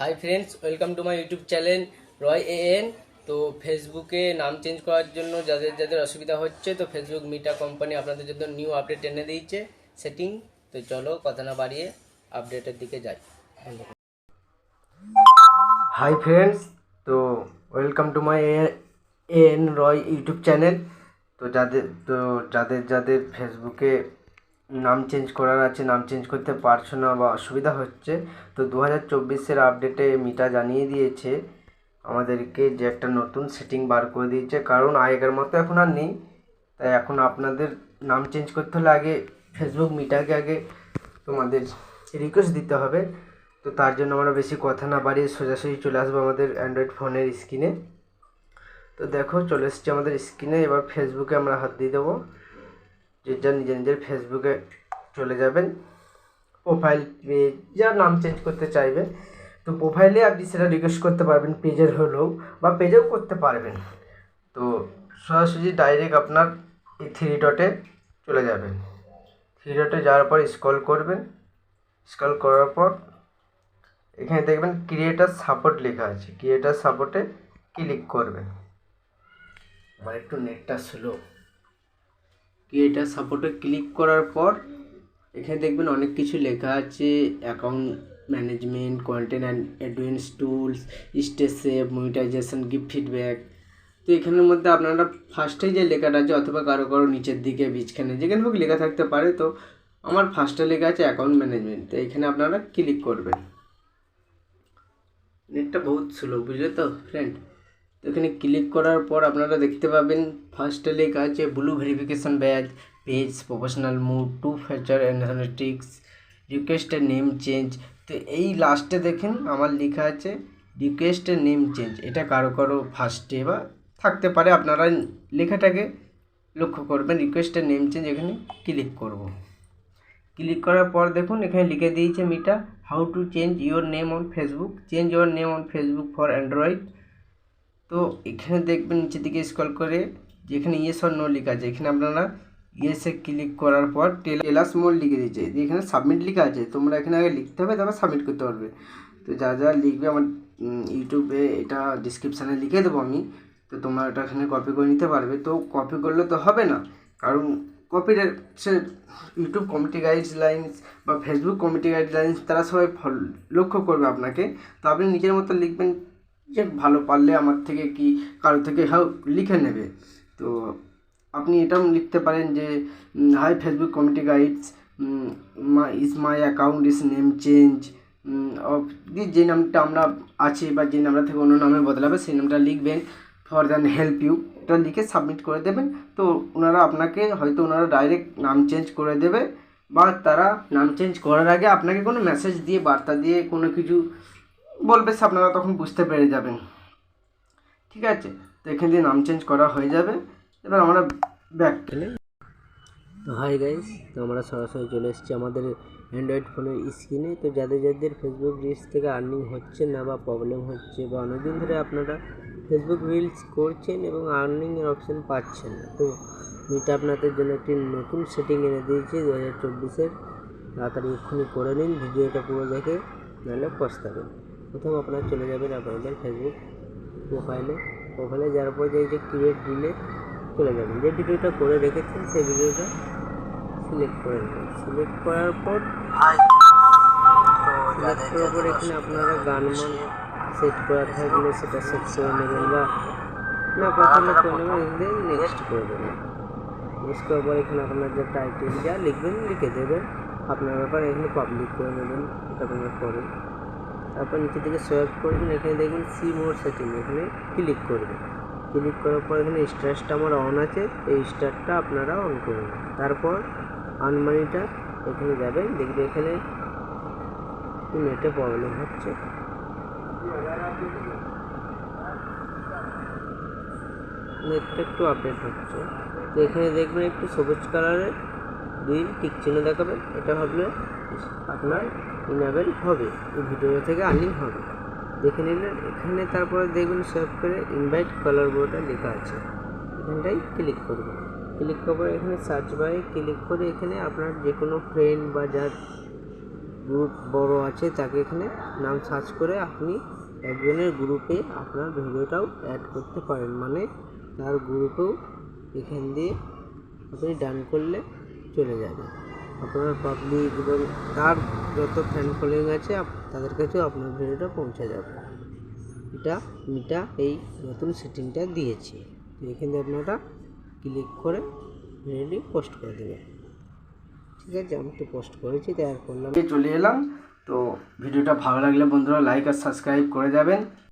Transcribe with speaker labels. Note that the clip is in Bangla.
Speaker 1: Hi friends, welcome to my YouTube channel Roy AN. তো ফেসবুকে নাম চেঞ্জ করার জন্য যাদের যাদের অসুবিধা হচ্ছে, তো ফেসবুক মিটা কোম্পানি আপনাদের জন্য নিউ আপডেট এনে দিয়েছে সেটিং। তো চলো কথা না বাড়িয়ে আপডেটের দিকে যাই। হাই ফ্রেন্ডস, তো welcome to my AN Roy YouTube channel. তো যাদের ফেসবুকে নাম চেঞ্জ করার আছে, নাম চেঞ্জ করতে পারছো না বা অসুবিধা হচ্ছে, তো 2024-এর আপডেটে মিটা জানিয়ে দিয়েছে আমাদেরকে যে একটা নতুন সেটিং বার করে দিয়েছে। কারণ আগেকার মতো এখন আর নেই, তাই এখন আপনাদের নাম চেঞ্জ করতে হলে আগে ফেসবুক মিটাকে আগে তোমাদের রিকোয়েস্ট দিতে হবে। তো তার জন্য আমরা বেশি কথা না বাড়িয়ে সোজাসুজি চলে আসবো আমাদের অ্যান্ড্রয়েড ফোনের স্ক্রিনে। তো দেখো চলে এসেছি আমাদের স্ক্রিনে। এবার ফেসবুকে আমরা হাত দিয়ে দেবো। যে যা নিজের নিজের ফেসবুকে চলে যাবেন, প্রোফাইল পেজ যা নাম চেঞ্জ করতে চাইবে, তো প্রোফাইলে আপনি সেটা রিকোয়েস্ট করতে পারবেন, পেজের হলেও বা পেজেও করতে পারবেন। তো সরাসরি ডাইরেক্ট আপনার এই থ্রি ডটে চলে যাবেন। থ্রি ডটে যাওয়ার পর স্ক্রল করবেন। স্ক্রল করার পর এখানে দেখবেন ক্রিয়েটার সাপোর্ট লেখা আছে, ক্রিয়েটার সাপোর্টে ক্লিক করবেন। আমার একটু নেটটা স্লো। ক্রিয়েটার সাপোর্টে ক্লিক করার পর এখানে দেখবেন অনেক কিছু লেখা আছে, account management, content and advance tools, স্টেসেভ, মনিটাইজেশন, গিফট ফিডব্যাক। তো এখানের মধ্যে আপনারা ফার্স্টেই যে লেখাটা আছে, অথবা কারো কারো নিচের দিকে বীজখানে যেখানে হোক লেখা থাকতে পারে। তো আমার ফার্স্টে লেখা আছে অ্যাকাউন্ট ম্যানেজমেন্ট, তো এখানে আপনারা ক্লিক করবেন। নেটটা বহুত স্লো, বুঝলে তো ফ্রেন্ড। তো এখানে ক্লিক করার পর আপনারা দেখতে পাবেন ফার্স্টে লেখা আছে blue verification badge, page professional mode, two feature analytics, রিকোয়েস্টের নেম চেঞ্জ। তো এই লাস্টে দেখেন আমার লেখা আছে রিকোয়েস্টের নেম চেঞ্জ। এটা কারো কারো ফার্স্টে বা থাকতে পারে, আপনারা লেখাটাকে লক্ষ্য করবেন। রিকোয়েস্টের নেম চেঞ্জ এখানে ক্লিক করব। ক্লিক করার পর দেখুন এখানে লিখে দিয়েছে Meta how to change your name on Facebook, change your name on Facebook for Android. তো এখানে দেখবেন নিচের দিকে স্ক্রল করে যেখানে ইয়েস অর নো লেখা আছে, এখানে আপনারা ইয়েসে ক্লিক করার পর টেলাস মোর লিখে দিয়েছে, এখানে সাবমিট লেখা আছে। তোমরা এখানে আগে লিখতে হবে, তারপর সাবমিট করতে পারবে। তো যা যা লিখবে আমার ইউটিউবে এটা ডিসক্রিপশানে লিখে দেবো আমি। তো তোমরা এটা এখানে কপি করে নিতে পারবে। তো কপি করলে তো হবে না, কারণ কপিরাইট সে ইউটিউব কমিটি গাইডলাইন্স বা ফেসবুক কমিটি গাইডলাইন্স তারা সবাই লক্ষ্য করবে আপনাকে। তো আপনি নিজের মতো লিখবেন যে ভালো পারলে আমার থেকে কি কারো থেকে লিখে নেবে। তো আপনি এটাও লিখতে পারেন যে high Facebook committee guides, my account is name change of, যে নামটা আমরা আছি বা যে নামটা থেকে অন্য নামে বদলাবে সেই নামটা লিখবেন, ফর দ্যান হেল্প ইউ, এটা লিখে সাবমিট করে দেবেন। তো ওনারা আপনাকে হয়তো ওনারা ডাইরেক্ট নাম চেঞ্জ করে দেবে, বা তারা নাম চেঞ্জ করার আগে আপনাকে কোনো মেসেজ দিয়ে বার্তা দিয়ে কোনো কিছু বলবে, সে আপনারা তখন বুঝতে পেরে যাবেন। ঠিক আছে, তো এখান দিয়ে নাম চেঞ্জ করা হয়ে যাবে। এবার আমরা ব্যাক গেলে, তো হাই গাইস, তো আমরা সরাসরি চলে এসেছি আমাদের অ্যান্ড্রয়েড ফোনের স্ক্রিনে। তো যাদের যাদের ফেসবুক রিলস থেকে আর্নিং হচ্ছে না বা প্রবলেম হচ্ছে, বা অনেকদিন ধরে আপনারা ফেসবুক রিলস করছেন এবং আর্নিংয়ের অপশান পাচ্ছেন না, তো এটা আপনাদের জন্য একটি নতুন সেটিং এনে দিয়েছি 2024-এর। তাড়াতাড়ি এক্ষুনি করে নিন, ভিডিওটা পুরো দেখে, নাহলে পস্তাবেন। প্রথম আপনারা চলে যাবেন আপনাদের ফেসবুক প্রোফাইলে যাওয়ার পর যে ক্রিয়েট রিলে চলে যাবেন। যে ভিডিওটা করে রেখেছেন সেই ভিডিওটা সিলেক্ট করে নেবেন। সিলেক্ট করার পর এখানে আপনারা গান মান সেট করা থাকলে সেটা সেট করে নেবেন, বা না প্রথমে করে নেবেন, দেন নেক্সট করে দেবেন। নেক্সট করার পর এখানে আপনার যে টাইটেল যা লিখবেন লিখে দেবেন, আপনার ব্যাপার এখানে পাবলিক করে নেবেন, এটা আপনারা করেন। তারপর নিচে দিকে সোয়াইপ করবেন, এখানে দেখবেন সি মোর সেটিং, এখানে ক্লিক করবেন। ক্লিক করার পর এখানে স্টারটা আমার অন আছে, এই স্টারটা আপনারা অন করবেন। তারপর আনমানিটা এখানে যাবেন, দেখবে এখানে নেটে প্রবলেম হচ্ছে, নেটটা একটু আপডেট হচ্ছে। তো এখানে দেখবেন একটু সবুজ কালারের দুই টিক চিহ্ন দেখাবে, এটা ভাবলে আপনার ইনেবল হবে, এই ভিডিও থেকে আর্নিং হবে, দেখে নিলেন। এখানে তারপরে দেখবেন সেভ করে ইনভাইট কালার বোর্ডটা লেখা আছে, এখানটাই ক্লিক করবেন। ক্লিক করার পর এখানে সার্চ বারে ক্লিক করে এখানে আপনার যে কোনো ফ্রেন্ড বা যার গ্রুপ বড় আছে তাকে এখানে নাম সার্চ করে আপনি একজনের গ্রুপে আপনার ভিডিওটাও অ্যাড করতে পারেন, মানে তার গ্রুপেও এখান দিয়ে আপনি ডান করলে চলে যাবে। আপনার পাবলিক এবং তার যত ফ্যান ফলোয়িং আছে তাদের কাছেও আপনার ভিডিওটা পৌঁছে যাবে। এটা এই নতুন সেটিংটা দিয়েছি। তো এখানে আপনারা ক্লিক করে ভিডিওটি পোস্ট করে দেবেন। ঠিক আছে, আমি একটু পোস্ট করেছি, তাই আর করলাম। চলে এলাম। তো ভিডিওটা ভালো লাগলে বন্ধুরা লাইক আর সাবস্ক্রাইব করে যাবেন।